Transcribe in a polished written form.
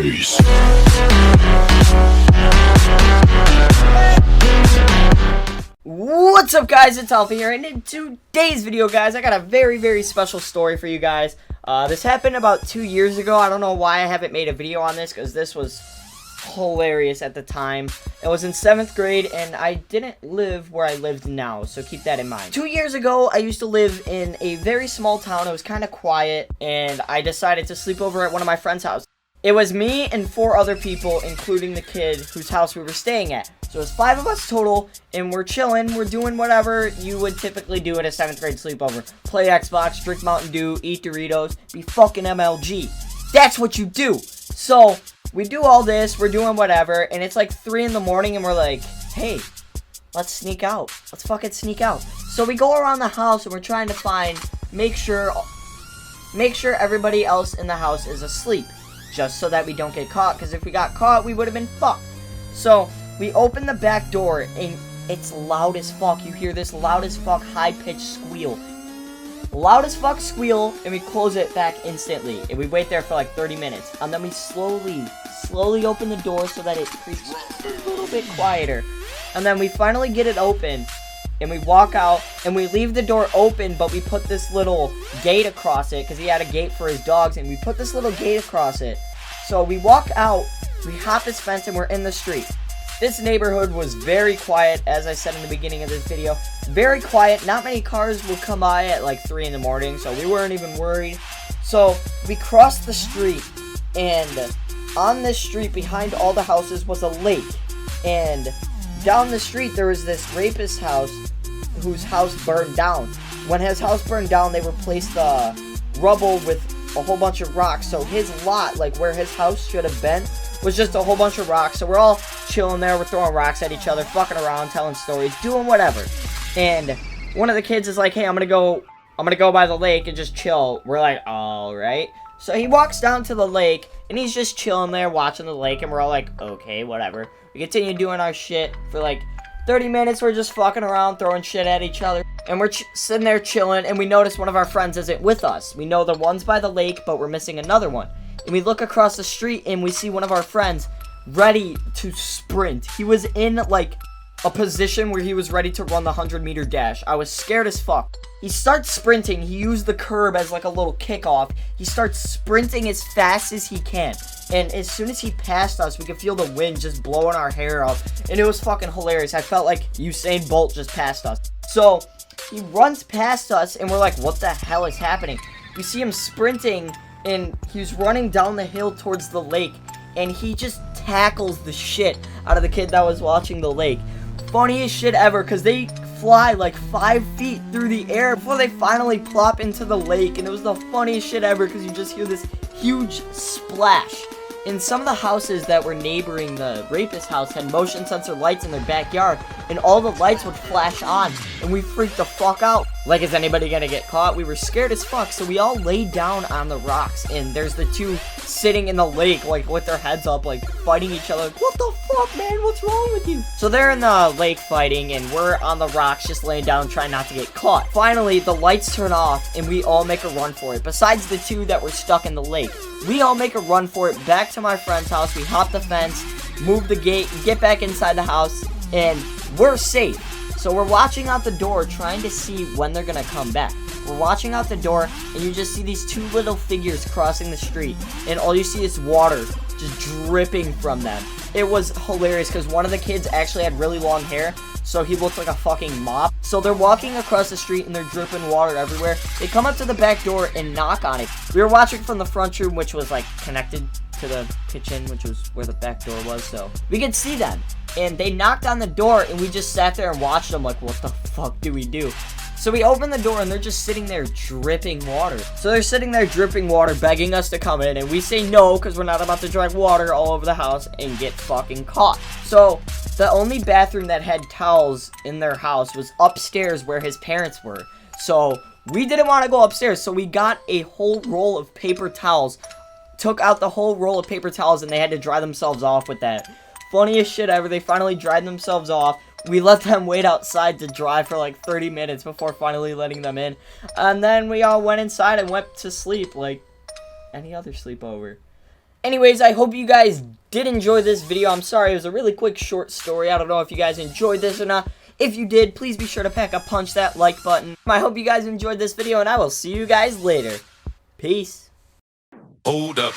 face. What's up, guys? It's Alpha here, and in today's video, guys, I got a very, very special story for you guys. This happened about 2 years ago. I don't know why I haven't made a video on this, because this was hilarious at the time. It was in 7th grade, and I didn't live where I lived now, so keep that in mind. 2 years ago, I used to live in a very small town. It was kind of quiet, and I decided to sleep over at one of my friend's house. It was me and 4 other people, including the kid whose house we were staying at. So it was 5 of us total, and we're chilling. We're doing whatever you would typically do at a 7th grade sleepover. Play Xbox, drink Mountain Dew, eat Doritos, be fucking MLG. That's what you do. So we do all this, we're doing whatever, and it's like 3 in the morning, and we're like, hey, let's sneak out. Let's fucking sneak out. So we go around the house, and we're trying to make sure everybody else in the house is asleep. Just so that we don't get caught, because if we got caught, we would have been fucked. So we open the back door, and it's loud as fuck. You hear this loud as fuck, high-pitched squeal. Loud as fuck squeal, and we close it back instantly. And we wait there for like 30 minutes. And then we slowly open the door so that it creaks just a little bit quieter. And then we finally get it open, and we walk out, and we leave the door open, but we put this little gate across it, because he had a gate for his dogs, and we put this little gate across it. So we walk out, we hop this fence, and we're in the street. This neighborhood was very quiet, as I said in the beginning of this video. Very quiet. Not many cars would come by at like 3 in the morning, so we weren't even worried. So we crossed the street, and on this street behind all the houses was a lake. And down the street there was this rapist house whose house burned down. When his house burned down, they replaced the rubble with a whole bunch of rocks. So his lot, like where his house should have been, was just a whole bunch of rocks. So we're all chilling there, we're throwing rocks at each other, fucking around, telling stories, doing whatever. And one of the kids is like, hey, I'm gonna go by the lake and just chill. We're like, alright. So he walks down to the lake, and he's just chilling there, watching the lake, and we're all like, okay, whatever. We continue doing our shit for like 30 minutes. We're just fucking around, throwing shit at each other. And we're sitting there chilling, and we notice one of our friends isn't with us. We know the one's by the lake, but we're missing another one. And we look across the street, and we see one of our friends ready to sprint. He was in, like, a position where he was ready to run the 100-meter dash. I was scared as fuck. He starts sprinting. He used the curb as, like, a little kickoff. He starts sprinting as fast as he can. And as soon as he passed us, we could feel the wind just blowing our hair up. And it was fucking hilarious. I felt like Usain Bolt just passed us. So he runs past us, and we're like, what the hell is happening? We see him sprinting, and he's running down the hill towards the lake, and he just tackles the shit out of the kid that was watching the lake. Funniest shit ever, because they fly like 5 feet through the air before they finally plop into the lake, and it was the funniest shit ever, because you just hear this huge splash. And some of the houses that were neighboring the rapist house had motion sensor lights in their backyard, and all the lights would flash on, and we freaked the fuck out. Like, is anybody gonna get caught? We were scared as fuck, so we all laid down on the rocks, and there's the 2 sitting in the lake, like, with their heads up, like, fighting each other. Like, what the fuck, man? What's wrong with you? So they're in the lake fighting, and we're on the rocks just laying down trying not to get caught. Finally, the lights turn off, and we all make a run for it. Besides the 2 that were stuck in the lake, we all make a run for it back to my friend's house. We hop the fence, move the gate, get back inside the house, and we're safe. So we're watching out the door, trying to see when they're gonna come back. We're watching out the door, and you just see these 2 little figures crossing the street, and all you see is water just dripping from them. It was hilarious, because one of the kids actually had really long hair, so he looked like a fucking mop. So they're walking across the street, and they're dripping water everywhere. They come up to the back door and knock on it. We were watching from the front room, which was like connected to the kitchen, which was where the back door was, so we could see them. And they knocked on the door, and we just sat there and watched them like, what the fuck do we do? So we open the door, and they're just sitting there dripping water. So they're sitting there dripping water, begging us to come in, and we say no, because we're not about to drag water all over the house and get fucking caught. So the only bathroom that had towels in their house was upstairs where his parents were. So we didn't want to go upstairs, so we got a whole roll of paper towels, took out the whole roll of paper towels, and they had to dry themselves off with that. Funniest shit ever. They finally dried themselves off. We let them wait outside to dry for like 30 minutes before finally letting them in. And then we all went inside and went to sleep like any other sleepover. Anyways, I hope you guys did enjoy this video. I'm sorry, it was a really quick, short story. I don't know if you guys enjoyed this or not. If you did, please be sure to punch that like button. I hope you guys enjoyed this video, and I will see you guys later. Peace. Hold up.